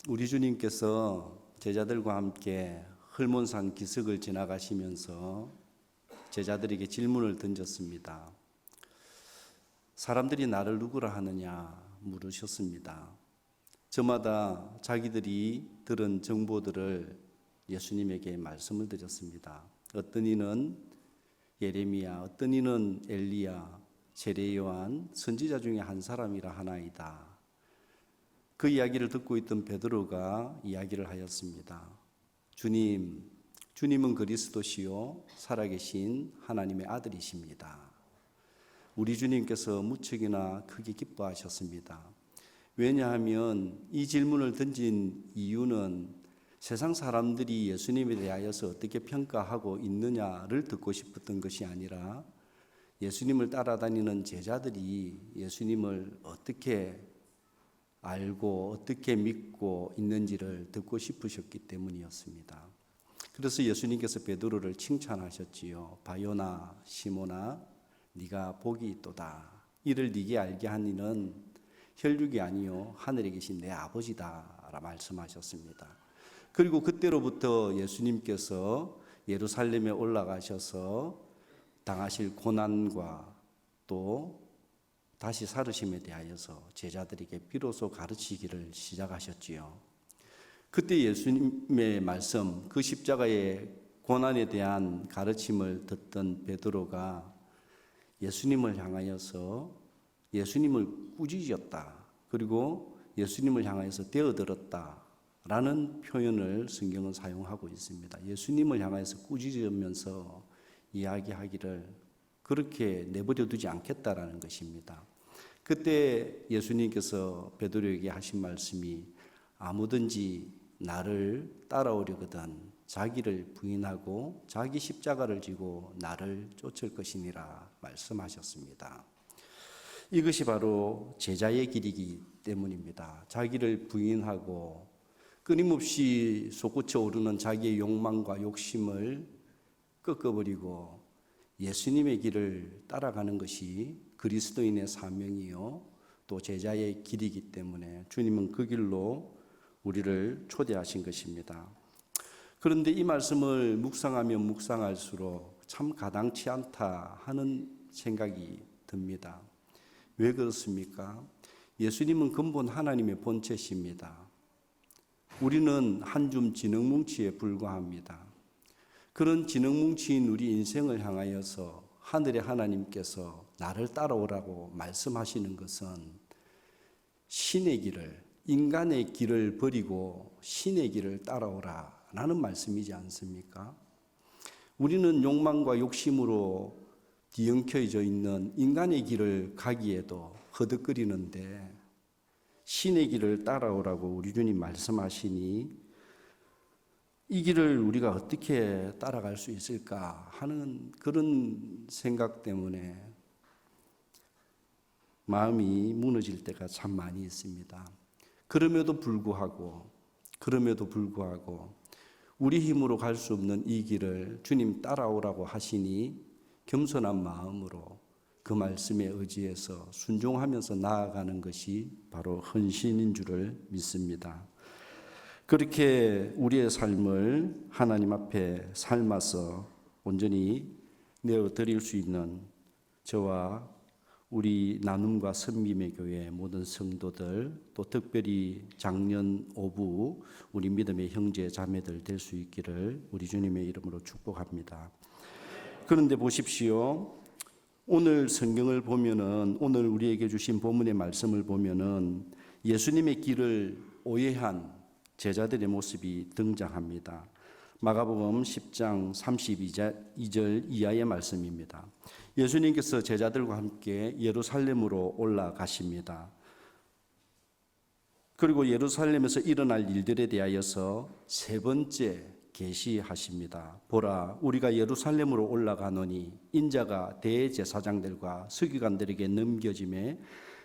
우리 주님께서 제자들과 함께 헐몬산 기슭을 지나가시면서 제자들에게 질문을 던졌습니다. 사람들이 나를 누구라 하느냐 물으셨습니다. 저마다 자기들이 들은 정보들을 예수님에게 말씀을 드렸습니다. 어떤 이는 예레미야, 어떤 이는 엘리야, 세례 요한, 선지자 중에 한 사람이라 하나이다. 그 이야기를 듣고 있던 베드로가 이야기를 하였습니다. 주님은 그리스도시요 살아계신 하나님의 아들이십니다. 우리 주님께서 무척이나 크게 기뻐하셨습니다. 왜냐하면 이 질문을 던진 이유는 세상 사람들이 예수님에 대하여서 어떻게 평가하고 있느냐를 듣고 싶었던 것이 아니라 예수님을 따라다니는 제자들이 예수님을 어떻게 알고 어떻게 믿고 있는지를 듣고 싶으셨기 때문이었습니다. 그래서 예수님께서 베드로를 칭찬하셨지요. 바요나 시모나 네가 복이 있도다. 이를 네게 알게 한 이는 혈육이 아니요 하늘에 계신 내 아버지다 라 말씀하셨습니다. 그리고 그때로부터 예수님께서 예루살렘에 올라가셔서 당하실 고난과 또 다시 살으심에 대하여서 제자들에게 비로소 가르치기를 시작하셨지요. 그때 예수님의 말씀, 그 십자가의 고난에 대한 가르침을 듣던 베드로가 예수님을 향하여서 예수님을 꾸짖었다. 그리고 예수님을 향하여서 대어들었다. 라는 표현을 성경은 사용하고 있습니다. 예수님을 향하여서 꾸짖으면서 이야기하기를 그렇게 내버려 두지 않겠다라는 것입니다. 그때 예수님께서 베드로에게 하신 말씀이 아무든지 나를 따라오려거든 자기를 부인하고 자기 십자가를 지고 나를 쫓을 것이니라 말씀하셨습니다. 이것이 바로 제자의 길이기 때문입니다. 자기를 부인하고 끊임없이 솟구쳐 오르는 자기의 욕망과 욕심을 꺾어버리고 예수님의 길을 따라가는 것이 그리스도인의 사명이요 또 제자의 길이기 때문에 주님은 그 길로 우리를 초대하신 것입니다. 그런데 이 말씀을 묵상하면 묵상할수록 참 가당치 않다 하는 생각이 듭니다. 왜 그렇습니까? 예수님은 근본 하나님의 본체십니다. 우리는 한 줌 지능뭉치에 불과합니다. 그런 지능뭉치인 우리 인생을 향하여서 하늘의 하나님께서 나를 따라오라고 말씀하시는 것은 신의 길을, 인간의 길을 버리고 신의 길을 따라오라라는 말씀이지 않습니까? 우리는 욕망과 욕심으로 뒤엉켜져 있는 인간의 길을 가기에도 허덕거리는데 신의 길을 따라오라고 우리 주님 말씀하시니 이 길을 우리가 어떻게 따라갈 수 있을까 하는 그런 생각 때문에 마음이 무너질 때가 참 많이 있습니다. 그럼에도 불구하고 우리 힘으로 갈 수 없는 이 길을 주님 따라오라고 하시니 겸손한 마음으로 그 말씀에 의지해서 순종하면서 나아가는 것이 바로 헌신인 줄을 믿습니다. 그렇게 우리의 삶을 하나님 앞에 삶아서 온전히 내어드릴 수 있는 저와 우리 나눔과 선림의 교회 모든 성도들 또 특별히 작년 오부 우리 믿음의 형제 자매들 될 수 있기를 우리 주님의 이름으로 축복합니다. 그런데 보십시오. 오늘 성경을 보면은 오늘 우리에게 주신 본문의 말씀을 보면은 예수님의 길을 오해한 제자들의 모습이 등장합니다. 마가복음 10장 32절 이하의 말씀입니다. 예수님께서 제자들과 함께 예루살렘으로 올라가십니다. 그리고 예루살렘에서 일어날 일들에 대하여서 세 번째 계시하십니다. 보라, 우리가 예루살렘으로 올라가노니 인자가 대제사장들과 서기관들에게 넘겨짐에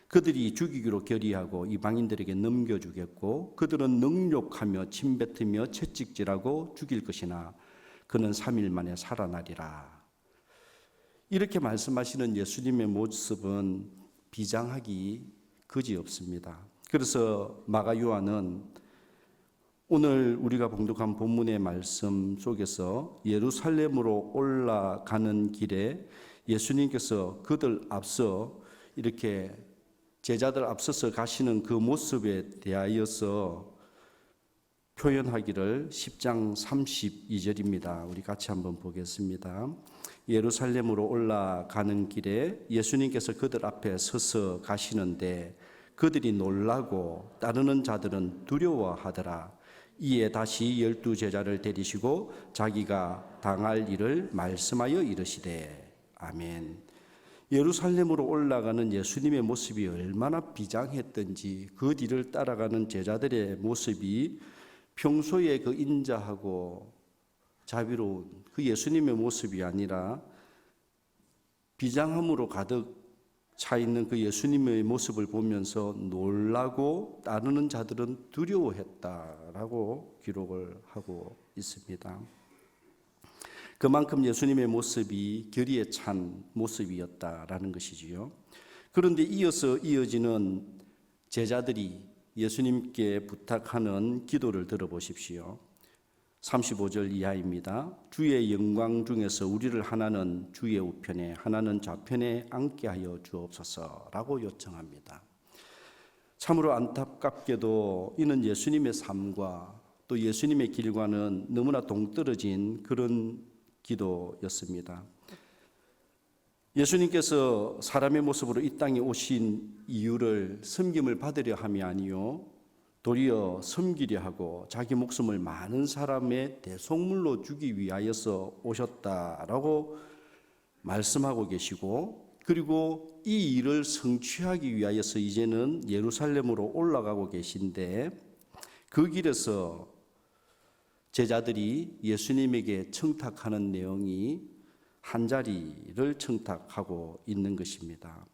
그들이 죽이기로 결의하고 이방인들에게 넘겨주겠고 그들은 능욕하며 침뱉으며 채찍질하고 죽일 것이나 그는 3일 만에 살아나리라. 이렇게 말씀하시는 예수님의 모습은 비장하기 그지없습니다. 그래서 마가 요한은 오늘 우리가 봉독한 본문의 말씀 속에서 예루살렘으로 올라가는 길에 예수님께서 그들 앞서 이렇게 제자들 앞서서 가시는 그 모습에 대하여서 표현하기를 10장 32절입니다. 우리 같이 한번 보겠습니다. 예루살렘으로 올라가는 길에 예수님께서 그들 앞에 서서 가시는데 그들이 놀라고 따르는 자들은 두려워하더라. 이에 다시 12제자를 데리시고 자기가 당할 일을 말씀하여 이르시되 아멘. 예루살렘으로 올라가는 예수님의 모습이 얼마나 비장했던지 그 뒤를 따라가는 제자들의 모습이 평소에 그 인자하고 자비로운 그 예수님의 모습이 아니라 비장함으로 가득 차 있는 그 예수님의 모습을 보면서 놀라고 따르는 자들은 두려워했다라고 기록을 하고 있습니다. 그만큼 예수님의 모습이 결의에 찬 모습이었다라는 것이지요. 그런데 이어서 이어지는 제자들이 예수님께 부탁하는 기도를 들어보십시오. 35절 이하입니다. 주의 영광 중에서 우리를 하나는 주의 우편에 하나는 좌편에 앉게 하여 주옵소서라고 요청합니다. 참으로 안타깝게도 이는 예수님의 삶과 또 예수님의 길과는 너무나 동떨어진 그런 기도였습니다. 예수님께서 사람의 모습으로 이 땅에 오신 이유를 섬김을 받으려 함이 아니요 도리어 섬기려 하고 자기 목숨을 많은 사람의 대속물로 주기 위하여서 오셨다라고 말씀하고 계시고, 그리고 이 일을 성취하기 위하여서 이제는 예루살렘으로 올라가고 계신데 그 길에서 제자들이 예수님에게 청탁하는 내용이 한 자리를 청탁하고 있는 것입니다.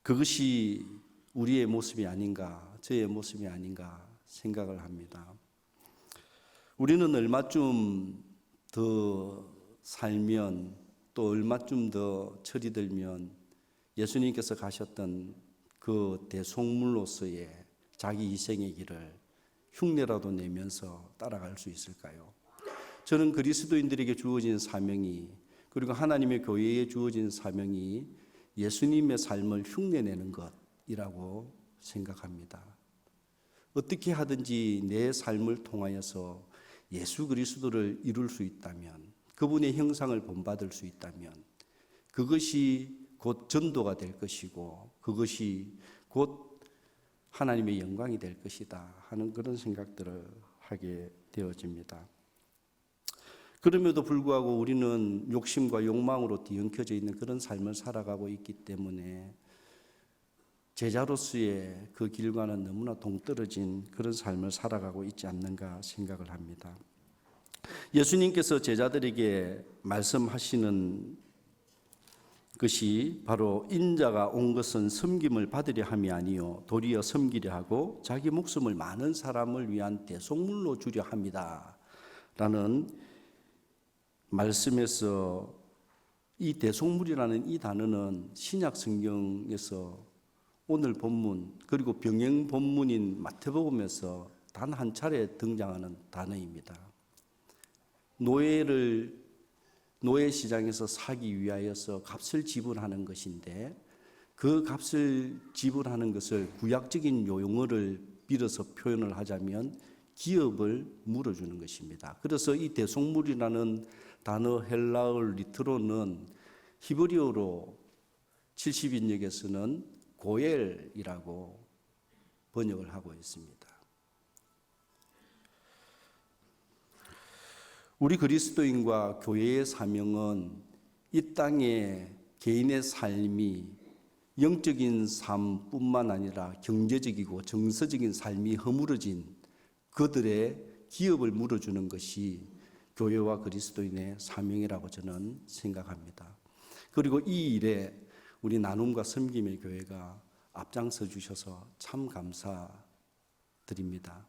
그것이 우리의 모습이 아닌가, 저의 모습이 아닌가 생각을 합니다. 우리는 얼마쯤 더 살면, 또 얼마쯤 더 철이 들면 예수님께서 가셨던 그 대속물로서의 자기 희생의 길을 흉내라도 내면서 따라갈 수 있을까요? 저는 그리스도인들에게 주어진 사명이, 그리고 하나님의 교회에 주어진 사명이 예수님의 삶을 흉내내는 것이라고 생각합니다. 어떻게 하든지 내 삶을 통하여서 예수 그리스도를 이룰 수 있다면, 그분의 형상을 본받을 수 있다면 그것이 곧 전도가 될 것이고 그것이 곧 하나님의 영광이 될 것이다 하는 그런 생각들을 하게 되어집니다. 그럼에도 불구하고 우리는 욕심과 욕망으로 뒤엉켜져 있는 그런 삶을 살아가고 있기 때문에 제자로서의 그 길과는 너무나 동떨어진 그런 삶을 살아가고 있지 않는가 생각을 합니다. 예수님께서 제자들에게 말씀하시는 것이 바로 인자가 온 것은 섬김을 받으려 함이 아니요 도리어 섬기려 하고 자기 목숨을 많은 사람을 위한 대속물로 주려 합니다 라는 말씀에서 이 대속물이라는 이 단어는 신약 성경에서 오늘 본문 그리고 병행 본문인 마태복음에서 단 한 차례 등장하는 단어입니다. 노예 시장에서 사기 위하여서 값을 지불하는 것인데, 그 값을 지불하는 것을 구약적인 용어를 빌어서 표현을 하자면 기업을 물어주는 것입니다. 그래서 이 대속물이라는 단어 헬라어 리트로는 히브리어로 70인역에서는 고엘이라고 번역을 하고 있습니다. 우리 그리스도인과 교회의 사명은 이 땅에 개인의 삶이 영적인 삶뿐만 아니라 경제적이고 정서적인 삶이 허물어진 그들의 기업을 물어주는 것이 교회와 그리스도인의 사명이라고 저는 생각합니다. 그리고 이 일에 우리 나눔과 섬김의 교회가 앞장서 주셔서 참 감사드립니다.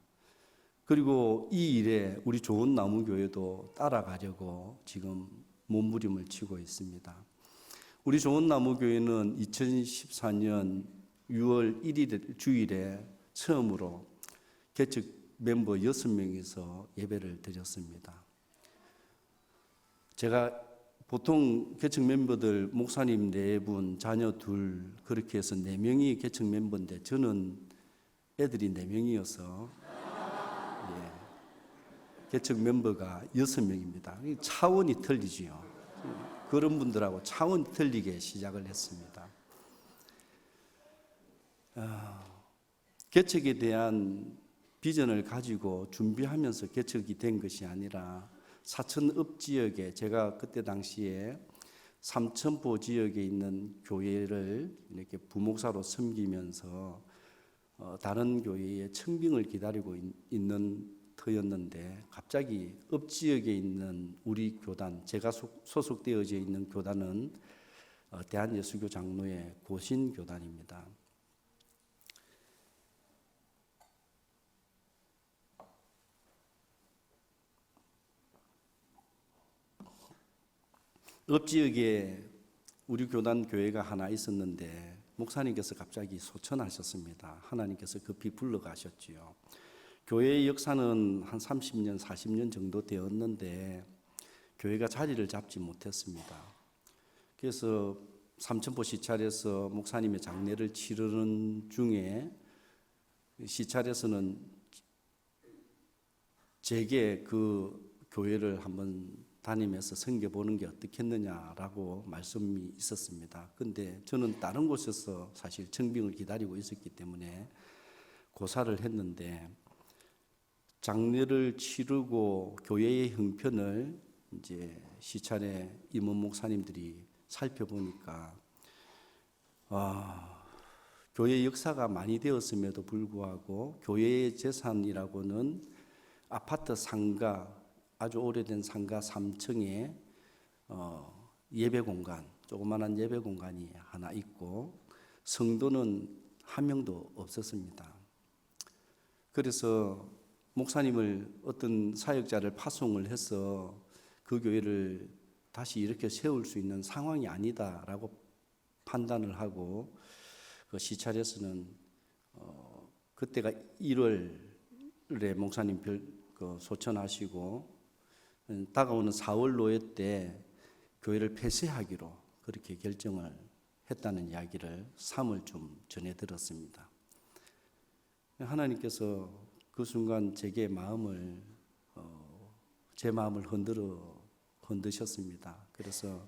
그리고 이 일에 우리 좋은 나무 교회도 따라가려고 지금 몸부림을 치고 있습니다. 우리 좋은 나무 교회는 2014년 6월 1일 주일에 처음으로 개척 멤버 6명이서 예배를 드렸습니다. 제가 보통 개척 멤버들 목사님 4분, 자녀 2 그렇게 해서 4명이 개척 멤버인데 저는 애들이 4명이어서 개척 멤버가 6명입니다. 차원이 틀리지요. 그런 분들하고 차원이 틀리게 시작을 했습니다. 개척에 대한 비전을 가지고 준비하면서 개척이 된 것이 아니라 사천읍 지역에 제가 그때 당시에 삼천포 지역에 있는 교회를 이렇게 부목사로 섬기면서 다른 교회에 청빙을 기다리고 있는 터였는데 갑자기 읍 지역에 있는 우리 교단, 제가 소속되어져 있는 교단은 대한예수교 장로의 고신교단입니다. 읍 지역에 우리 교단 교회가 하나 있었는데 목사님께서 갑자기 소천하셨습니다. 하나님께서 급히 불러가셨지요. 교회의 역사는 한 30년, 40년 정도 되었는데 교회가 자리를 잡지 못했습니다. 그래서 삼천포 시찰에서 목사님의 장례를 치르는 중에 시찰에서는 제게 그 교회를 한번 다니면서 섬겨보는 게 어떻겠느냐라고 말씀이 있었습니다. 근데 저는 다른 곳에서 사실 청빙을 기다리고 있었기 때문에 고사를 했는데 장례를 치르고 교회의 형편을 이제 시찰의 임원 목사님들이 살펴보니까 교회 역사가 많이 되었음에도 불구하고 교회의 재산이라고는 아파트 상가, 아주 오래된 상가 3층에 예배 공간, 조그마한 예배 공간이 하나 있고 성도는 한 명도 없었습니다. 그래서 목사님을 어떤 사역자를 파송을 해서 그 교회를 다시 이렇게 세울 수 있는 상황이 아니다라고 판단을 하고 그 시찰에서는 그때가 1월에 목사님 소천하시고 다가오는 4월 노회 때 교회를 폐쇄하기로 그렇게 결정을 했다는 이야기를 3월쯤 전해 들었습니다. 하나님께서 그 순간 제 마음을 흔드셨습니다. 그래서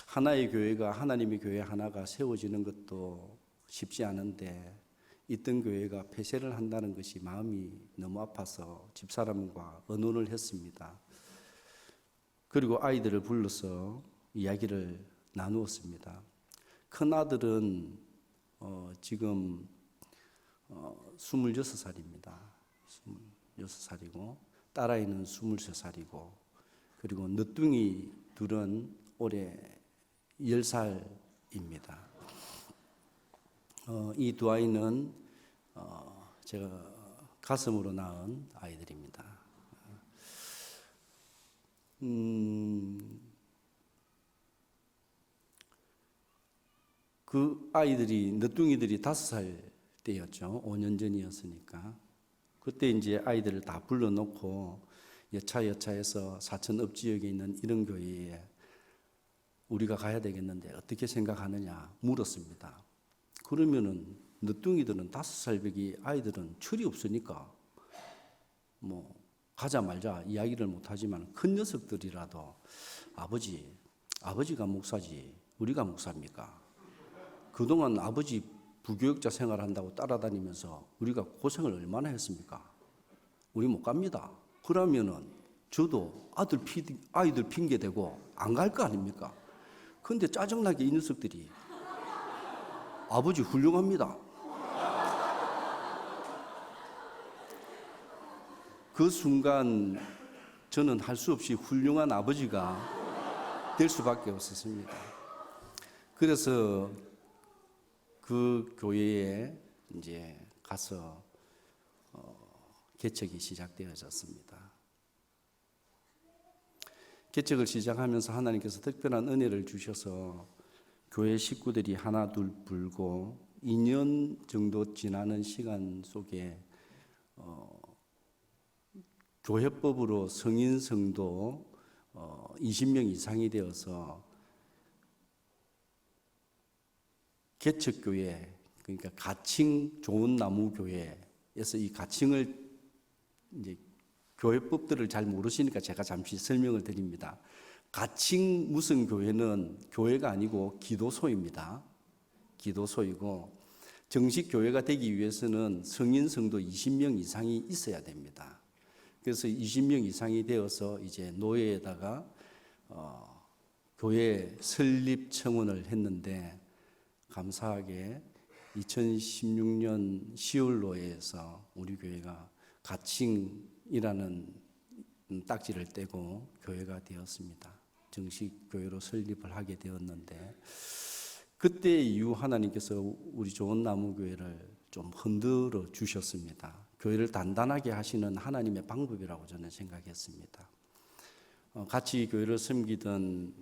하나의 교회가, 하나님의 교회 하나가 세워지는 것도 쉽지 않은데 있던 교회가 폐쇄를 한다는 것이 마음이 너무 아파서 집사람과 의논을 했습니다. 그리고 아이들을 불러서 이야기를 나누었습니다. 큰 아들은 지금 26살입니다. 26살이고 딸아이는 23살이고 그리고 늦둥이 둘은 올해 10살입니다. 이 두 아이는 제가 가슴으로 낳은 아이들입니다. 그 아이들이, 늦둥이들이 5살 때였죠. 5년 전이었으니까. 그때 이제 아이들을 다 불러놓고 여차여차해서 사천읍 지역에 있는 이런 교회에 우리가 가야 되겠는데 어떻게 생각하느냐 물었습니다. 그러면은 늦둥이들은 5살배기 아이들은 철이 없으니까 뭐 가자 말자 이야기를 못하지만 큰 녀석들이라도 아버지가 목사지 우리가 목사입니까? 그동안 아버지 부교육자 생활한다고 따라다니면서 우리가 고생을 얼마나 했습니까? 우리 못 갑니다. 그러면은 저도 아이들 핑계대고 안 갈 거 아닙니까? 근데 짜증나게 이 녀석들이 아버지 훌륭합니다. 그 순간 저는 할 수 없이 훌륭한 아버지가 될 수밖에 없었습니다. 그래서 그 교회에 이제 가서 개척이 시작되어졌습니다. 개척을 시작하면서 하나님께서 특별한 은혜를 주셔서 교회 식구들이 하나 둘 불고 2년 정도 지나는 시간 속에 교회법으로 성인 성도 20명 이상이 되어서 개척교회, 그러니까 가칭 좋은 나무 교회에서 이 가칭을 이제 교회법들을 잘 모르시니까 제가 잠시 설명을 드립니다. 가칭 무슨 교회는 교회가 아니고 기도소입니다. 기도소이고 정식 교회가 되기 위해서는 성인 성도 20명 이상이 있어야 됩니다. 그래서 20명 이상이 되어서 이제 노예에다가 교회 설립 청원을 했는데 감사하게 2016년 10월 노예에서 우리 교회가 가칭이라는 딱지를 떼고 교회가 되었습니다. 정식 교회로 설립을 하게 되었는데 그때 이후 하나님께서 우리 좋은 나무 교회를 좀 흔들어 주셨습니다. 교회를 단단하게 하시는 하나님의 방법이라고 저는 생각했습니다. 같이 교회를 섬기던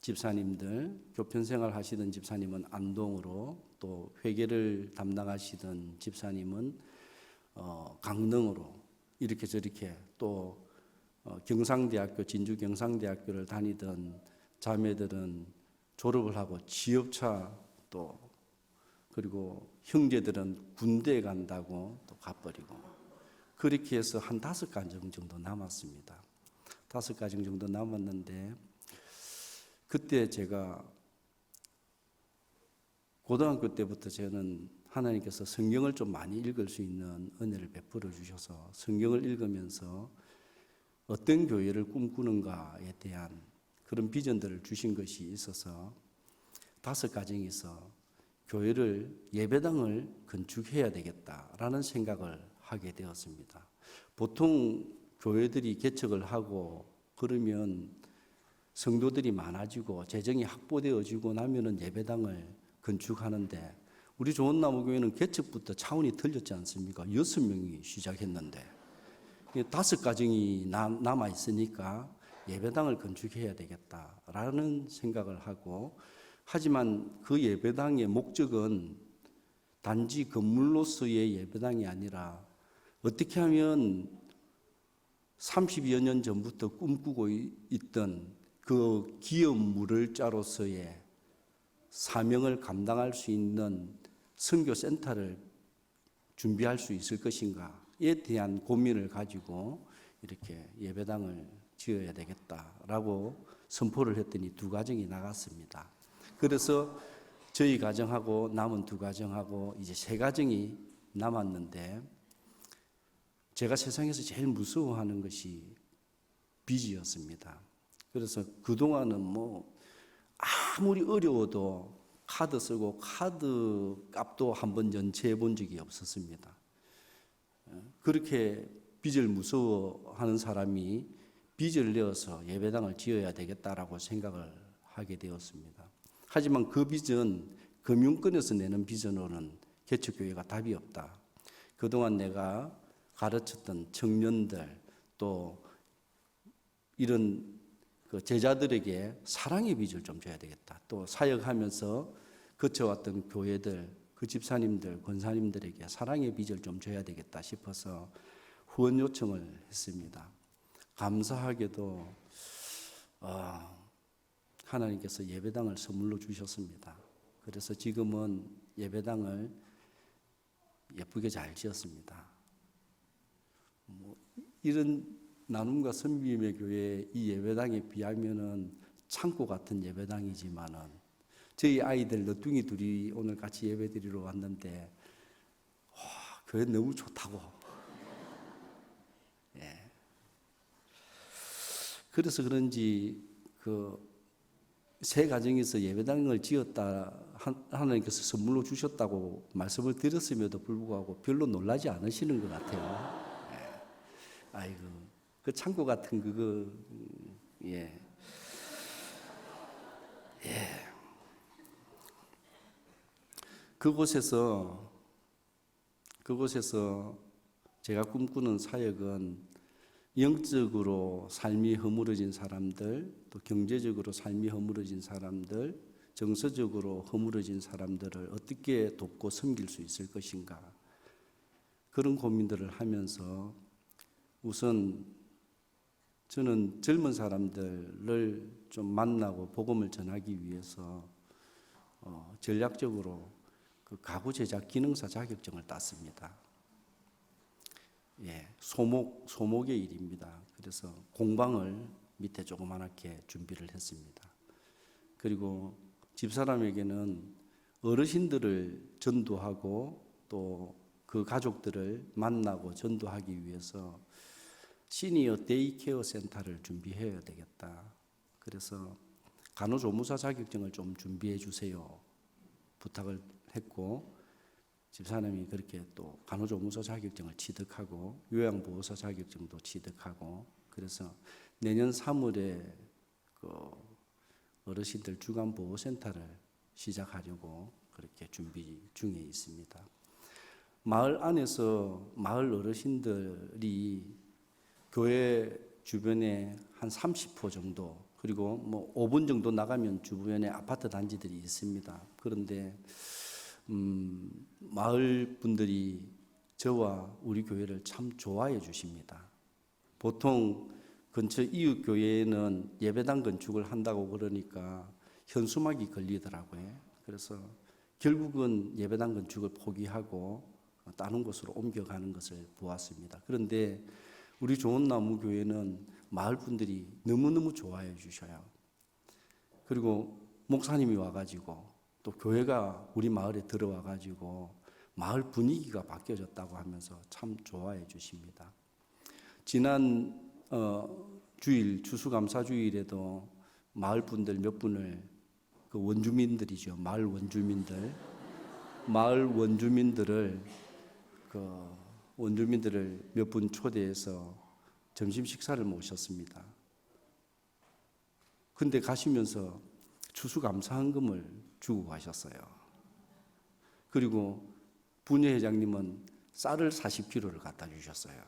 집사님들, 교편생활 하시던 집사님은 안동으로, 또 회계를 담당하시던 집사님은 강릉으로, 이렇게 저렇게 또 경상대학교, 진주 경상대학교를 다니던 자매들은 졸업을 하고 취업차, 또 그리고 형제들은 군대에 간다고 또 가버리고, 그렇게 해서 한 5가정 정도 남았습니다. 5가정 정도 남았는데 그때 제가 고등학교 때부터 저는 하나님께서 성경을 좀 많이 읽을 수 있는 은혜를 베풀어 주셔서 성경을 읽으면서 어떤 교회를 꿈꾸는가에 대한 그런 비전들을 주신 것이 있어서 5가정에서 교회를, 예배당을 건축해야 되겠다라는 생각을 하게 되었습니다. 보통 교회들이 개척을 하고 그러면 성도들이 많아지고 재정이 확보되어지고 나면은 예배당을 건축하는데 우리 좋은 나무 교회는 개척부터 차원이 틀렸지 않습니까? 6명이 시작했는데 5가정이 남아 있으니까 예배당을 건축해야 되겠다라는 생각을 하고, 하지만 그 예배당의 목적은 단지 건물로서의 예배당이 아니라 어떻게 하면 30여 년 전부터 꿈꾸고 있던 그 기업물을 자로서의 사명을 감당할 수 있는 선교센터를 준비할 수 있을 것인가에 대한 고민을 가지고 이렇게 예배당을 지어야 되겠다라고 선포를 했더니 2가정이 나갔습니다. 그래서 저희 가정하고 남은 2가정하고 이제 3가정이 남았는데, 제가 세상에서 제일 무서워하는 것이 빚이었습니다. 그래서 그동안은 아무리 어려워도 카드 쓰고 카드 값도 한번 연체해 본 적이 없었습니다. 그렇게 빚을 무서워하는 사람이 빚을 내어서 예배당을 지어야 되겠다라고 생각을 하게 되었습니다. 하지만 그 빚은 금융권에서 내는 빚으로는 개척교회가 답이 없다. 그동안 내가 가르쳤던 청년들, 또 이런 그 제자들에게 사랑의 빚을 좀 줘야 되겠다. 또 사역하면서 거쳐왔던 교회들, 그 집사님들, 권사님들에게 사랑의 빚을 좀 줘야 되겠다 싶어서 후원 요청을 했습니다. 감사하게도 하나님께서 예배당을 선물로 주셨습니다. 그래서 지금은 예배당을 예쁘게 잘 지었습니다. 이런 나눔과 섬김의 교회 이 예배당에 비하면은 창고 같은 예배당이지만은 저희 아이들 너뚱이 둘이 오늘 같이 예배드리러 왔는데 교회 너무 좋다고. 예. 그래서 그런지 그 3가정에서 예배당을 지었다 하나님께서 선물로 주셨다고 말씀을 드렸음에도 불구하고 별로 놀라지 않으시는 것 같아요. 예. 아이고, 그 창고 같은 그거, 예. 그곳에서 제가 꿈꾸는 사역은 영적으로 삶이 허물어진 사람들, 또 경제적으로 삶이 허물어진 사람들, 정서적으로 허물어진 사람들을 어떻게 돕고 섬길 수 있을 것인가, 그런 고민들을 하면서 우선 저는 젊은 사람들을 좀 만나고 복음을 전하기 위해서 전략적으로 그 가구 제작 기능사 자격증을 땄습니다. 예, 소목의 일입니다. 그래서 공방을 밑에 조그맣게 준비를 했습니다. 그리고 집사람에게는 어르신들을 전도하고 또 그 가족들을 만나고 전도하기 위해서 시니어 데이케어 센터를 준비해야 되겠다. 그래서 간호조무사 자격증을 좀 준비해 주세요 부탁을 했고, 집사람이 그렇게 또 간호조무사 자격증을 취득하고 요양보호사 자격증도 취득하고, 그래서 내년 3월에 그 어르신들 주간보호센터를 시작하려고 그렇게 준비 중에 있습니다. 마을 안에서 마을 어르신들이 교회 주변에 한 30호 정도, 그리고 뭐 5분 정도 나가면 주변에 아파트 단지들이 있습니다. 그런데 마을 분들이 저와 우리 교회를 참 좋아해 주십니다. 보통 근처 이웃 교회에는 예배당 건축을 한다고 그러니까 현수막이 걸리더라고요. 그래서 결국은 예배당 건축을 포기하고 다른 곳으로 옮겨가는 것을 보았습니다. 그런데 우리 좋은나무 교회는 마을 분들이 너무너무 좋아해 주셔요. 그리고 목사님이 와가지고 또 교회가 우리 마을에 들어와가지고 마을 분위기가 바뀌어졌다고 하면서 참 좋아해 주십니다. 지난 주일 추수감사주일에도 마을 분들 몇 분을, 그 원주민들이죠, 마을 원주민들을 몇 분 초대해서 점심 식사를 모셨습니다. 근데 가시면서 추수감사헌금을 주고 가셨어요. 그리고 부녀회장님은 쌀을 40kg를 갖다 주셨어요.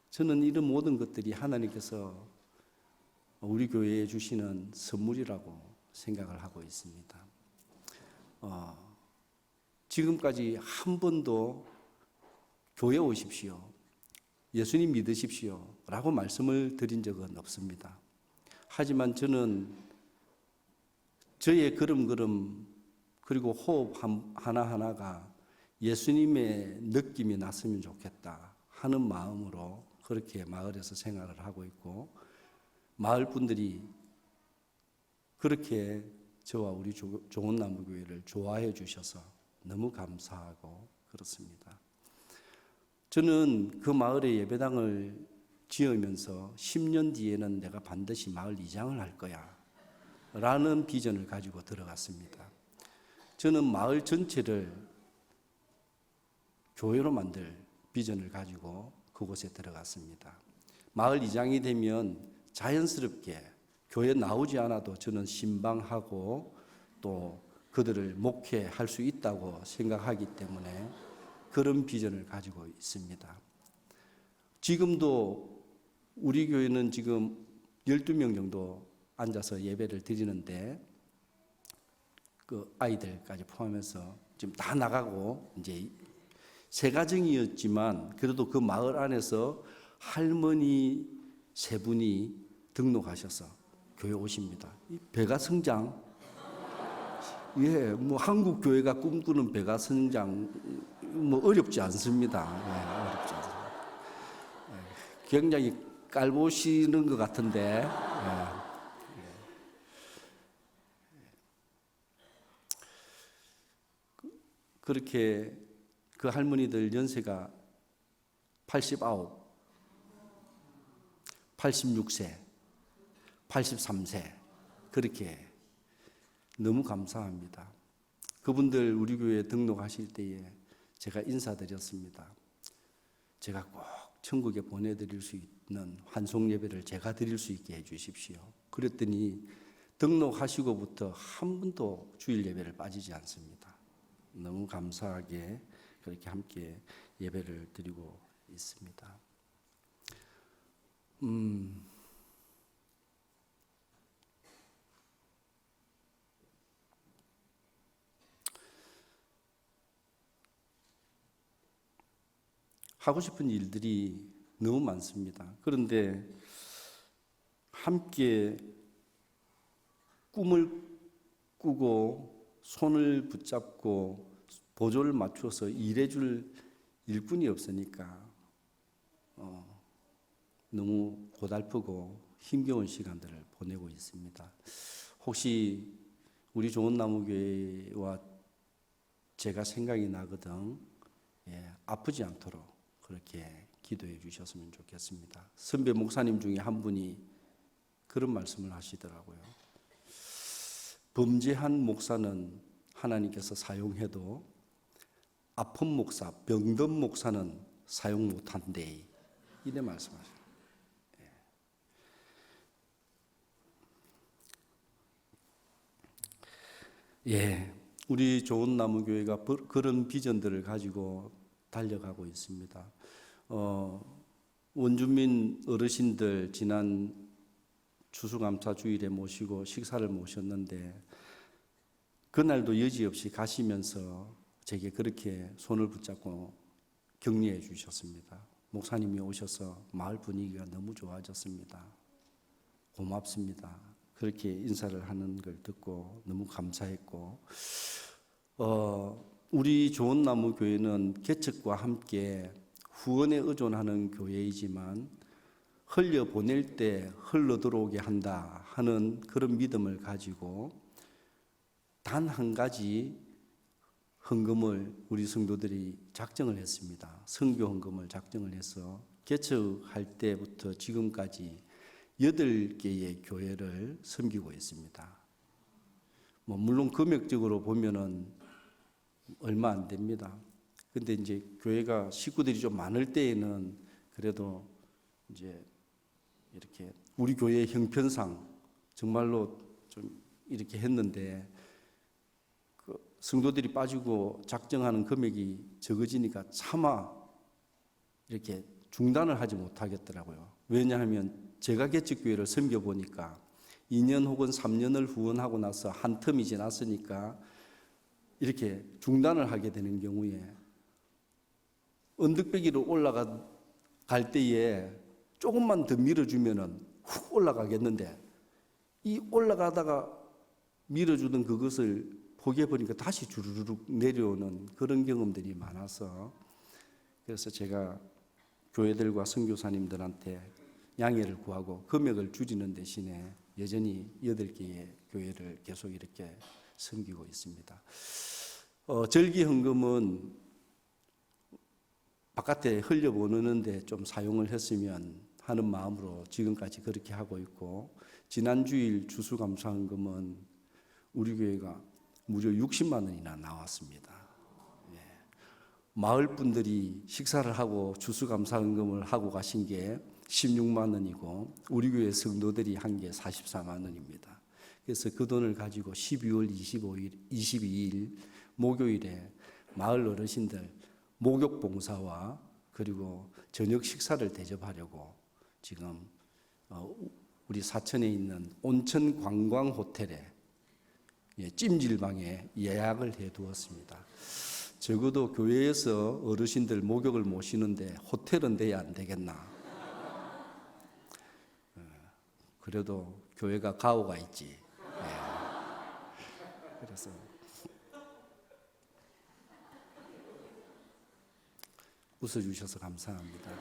저는 이런 모든 것들이 하나님께서 우리 교회에 주시는 선물이라고 생각을 하고 있습니다. 지금까지 한 번도 교회 오십시오, 예수님 믿으십시오 라고 말씀을 드린 적은 없습니다. 하지만 저는 저의 걸음걸음 그리고 호흡 하나하나가 예수님의 느낌이 났으면 좋겠다 하는 마음으로 그렇게 마을에서 생활을 하고 있고, 마을 분들이 그렇게 저와 우리 좋은나무교회를 좋아해 주셔서 너무 감사하고 그렇습니다. 저는 그 마을에 예배당을 지으면서 10년 뒤에는 내가 반드시 마을 이장을 할 거야 라는 비전을 가지고 들어갔습니다. 저는 마을 전체를 교회로 만들 비전을 가지고 그곳에 들어갔습니다. 마을 이장이 되면 자연스럽게 교회 나오지 않아도 저는 신방하고 또 그들을 목회할 수 있다고 생각하기 때문에 그런 비전을 가지고 있습니다. 지금도 우리 교회는 지금 12명 정도 앉아서 예배를 드리는데, 그 아이들까지 포함해서 지금 다 나가고 이제 세 가정이었지만 그래도 그 마을 안에서 할머니 세 분이 등록하셔서 교회 오십니다. 배가 성장, 예, 뭐 한국 교회가 꿈꾸는 배가 성장 뭐 어렵지 않습니다. 예, 어렵지 않습니다. 예, 굉장히 깔보시는 것 같은데. 예. 그렇게 그 할머니들 연세가 89, 86세, 83세 그렇게 너무 감사합니다. 그분들 우리 교회에 등록하실 때에 제가 인사드렸습니다. 제가 꼭 천국에 보내드릴 수 있는 환송 예배를 제가 드릴 수 있게 해주십시오. 그랬더니 등록하시고부터 한 번도 주일 예배를 빠지지 않습니다. 너무 감사하게 그렇게 함께 예배를 드리고 있습니다. 하고 싶은 일들이 너무 많습니다. 그런데 함께 꿈을 꾸고 손을 붙잡고 보조를 맞춰서 일해줄 일꾼이 없으니까 너무 고달프고 힘겨운 시간들을 보내고 있습니다. 혹시 우리 좋은 나무교회와 제가 생각이 나거든 아프지 않도록 그렇게 기도해 주셨으면 좋겠습니다. 선배 목사님 중에 한 분이 그런 말씀을 하시더라고요. 범죄한 목사는 하나님께서 사용해도 아픈 목사, 병든 목사는 사용 못한대. 이래 말씀하셔요. 우리 좋은 나무 교회가 그런 비전들을 가지고 달려가고 있습니다. 원주민 어르신들 지난 추수감사 주일에 모시고 식사를 모셨는데 그날도 여지없이 가시면서 제게 그렇게 손을 붙잡고 격려해 주셨습니다. 목사님이 오셔서 마을 분위기가 너무 좋아졌습니다. 고맙습니다. 그렇게 인사를 하는 걸 듣고 너무 감사했고, 우리 좋은 나무 교회는 개척과 함께 후원에 의존하는 교회이지만 흘려 보낼 때 흘러 들어오게 한다 하는 그런 믿음을 가지고 단 한 가지 헌금을 우리 성도들이 작정을 했습니다. 선교 헌금을 작정을 해서 개척할 때부터 지금까지 8개의 교회를 섬기고 있습니다. 물론 금액적으로 보면은 얼마 안 됩니다. 근데 이제 교회가 식구들이 좀 많을 때에는 그래도 이제 이렇게 우리 교회의 형편상 정말로 좀 이렇게 했는데 그 성도들이 빠지고 작정하는 금액이 적어지니까 차마 이렇게 중단을 하지 못하겠더라고요. 왜냐하면 제가 개척교회를 섬겨보니까 2년 혹은 3년을 후원하고 나서 한 텀이 지났으니까 이렇게 중단을 하게 되는 경우에 언덕배기로 올라갈 때에 조금만 더 밀어주면은 훅 올라가겠는데 이 올라가다가 밀어주던 그것을 포기해버리니까 다시 주르륵 내려오는 그런 경험들이 많아서 그래서 제가 교회들과 선교사님들한테 양해를 구하고 금액을 줄이는 대신에 여전히 8개의 교회를 계속 이렇게 섬기고 있습니다. 절기 헌금은 바깥에 흘려보내는데 좀 사용을 했으면 하는 마음으로 지금까지 그렇게 하고 있고 지난 주일 추수감사 헌금은 우리 교회가 무려 60만 원이나 나왔습니다. 마을 분들이 식사를 하고 추수감사헌금을 하고 가신 게 16만 원이고 우리 교회 성도들이 한 게 44만 원입니다. 그래서 그 돈을 가지고 12월 22일 목요일에 마을 어르신들 목욕 봉사와 그리고 저녁 식사를 대접하려고 지금 우리 사천에 있는 온천 관광 호텔에 찜질방에 예약을 해 두었습니다. 적어도 교회에서 어르신들 목욕을 모시는데 호텔은 돼야 안 되겠나. 그래도 교회가 가오가 있지. 그래서 웃어주셔서 감사합니다.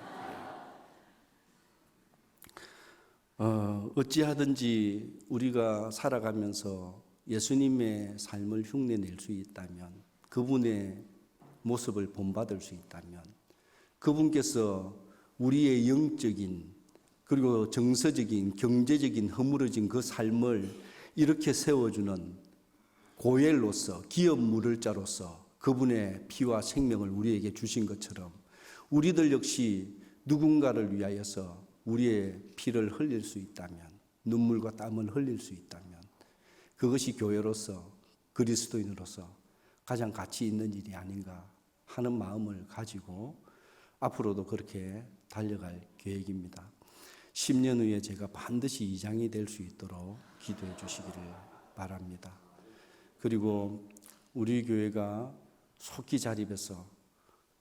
어찌하든지 우리가 살아가면서 예수님의 삶을 흉내낼 수 있다면, 그분의 모습을 본받을 수 있다면, 그분께서 우리의 영적인 그리고 정서적인 경제적인 허물어진 그 삶을 이렇게 세워주는 고엘로서 기업 물을자로서 그분의 피와 생명을 우리에게 주신 것처럼 우리들 역시 누군가를 위하여서 우리의 피를 흘릴 수 있다면, 눈물과 땀을 흘릴 수 있다면 그것이 교회로서 그리스도인으로서 가장 가치 있는 일이 아닌가 하는 마음을 가지고 앞으로도 그렇게 달려갈 계획입니다. 10년 후에 제가 반드시 이장이 될 수 있도록 기도해 주시기를 바랍니다. 그리고 우리 교회가 속기 자립해서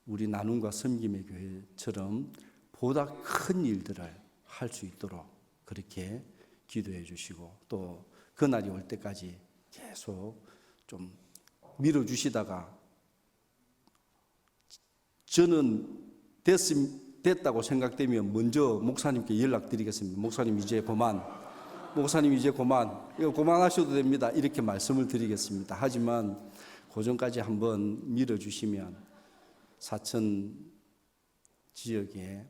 우리 나눔과 섬김의 교회처럼 보다 큰 일들을 할 수 있도록 그렇게 기도해 주시고 또 그날이 올 때까지 계속 좀 밀어주시다가 저는 됐다고 생각되면 먼저 목사님께 연락드리겠습니다. 목사님 이제 그만 이거 그만하셔도 됩니다. 이렇게 말씀을 드리겠습니다. 하지만 그 전까지 한번 밀어주시면 사천 지역에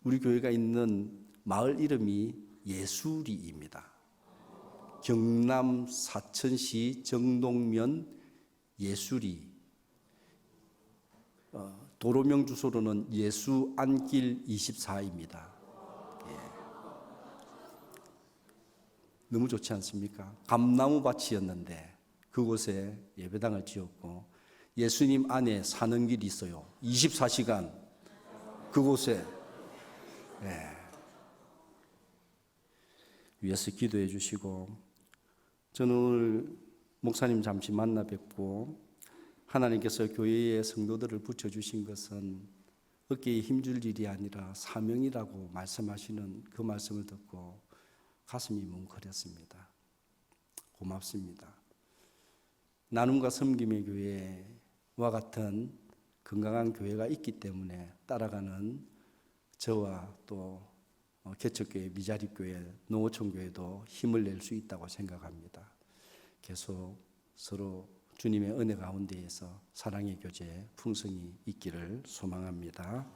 우리 교회가 있는 마을 이름이 예수리입니다. 경남 사천시 정동면 예수리. 도로명 주소로는 예수안길 24입니다. 너무 좋지 않습니까? 감나무 밭이었는데 그곳에 예배당을 지었고 예수님 안에 사는 길이 있어요. 24시간 그곳에 위해서 기도해 주시고 저는 오늘 목사님 잠시 만나 뵙고 하나님께서 교회의 성도들을 붙여주신 것은 어깨에 힘줄 일이 아니라 사명이라고 말씀하시는 그 말씀을 듣고 가슴이 뭉클했습니다. 고맙습니다. 나눔과 섬김의 교회와 같은 건강한 교회가 있기 때문에 따라가는 저와 또 개척교회, 미자립교회, 농어촌교회도 힘을 낼 수 있다고 생각합니다. 계속 서로 주님의 은혜 가운데에서 사랑의 교제, 풍성이 있기를 소망합니다.